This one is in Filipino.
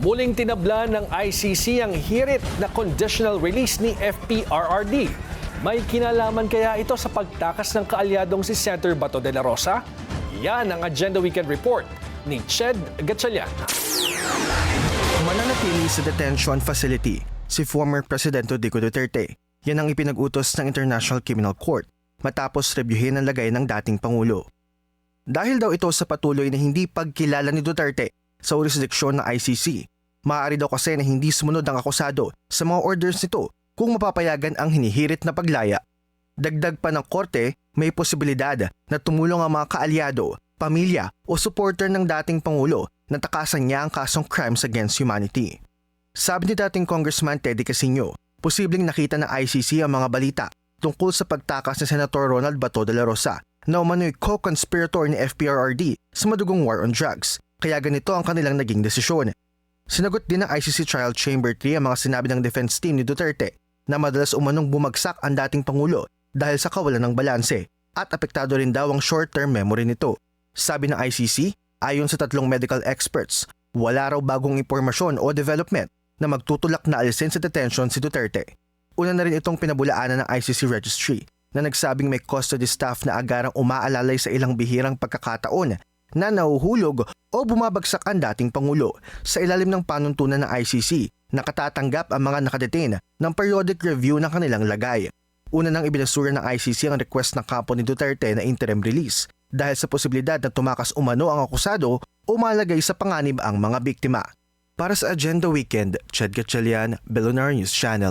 Muling tinabla ng ICC ang hirit na conditional release ni FPRRD. May kinalaman kaya ito sa pagtakas ng kaalyadong si Senator Bato de la Rosa? Yan ang Agenda Weekend Report ni Ched Gatchalian. Mananatili sa detention facility si former President Rodrigo Duterte. Yan ang ipinag-utos ng International Criminal Court matapos rebyuhin ang lagay ng dating Pangulo. Dahil daw ito sa patuloy na hindi pagkilala ni Duterte sa jurisdiksyon ng ICC, maaari daw kasi na hindi sumunod ang akusado sa mga orders nito kung mapapayagan ang hinihirit na paglaya. Dagdag pa ng korte, may posibilidad na tumulong ang mga kaalyado, pamilya o supporter ng dating Pangulo na takasan niya ang kasong crimes against humanity. Sabi ni dating Congressman Teddy Casino, posibleng nakita ng ICC ang mga balita tungkol sa pagtakas ni Senator Ronald Bato de la Rosa na umano'y co-conspirator ni FPRRD sa madugong war on drugs, kaya ganito ang kanilang naging desisyon. Sinagot din ng ICC Trial Chamber 3 ang mga sinabi ng defense team ni Duterte na madalas umanong bumagsak ang dating Pangulo dahil sa kawalan ng balanse at apektado rin daw ang short-term memory nito. Sabi ng ICC, ayon sa tatlong medical experts, wala raw bagong impormasyon o development na magtutulak na alisin sa detention si Duterte. Una na rin itong pinabulaanan ng ICC Registry na nagsabing may custody staff na agarang umaalalay sa ilang bihirang pagkakataon na nahuhulog o bumabagsak ang dating Pangulo sa ilalim ng panuntunan ng ICC na katatanggap ang mga nakadetain ng periodic review ng kanilang lagay. Una nang ibinasura ng ICC ang request ng kampo ni Duterte na interim release dahil sa posibilidad na tumakas umano ang akusado o malagay sa panganib ang mga biktima. Para sa Agenda Weekend, Ched Gatchalian, Billionaire News Channel.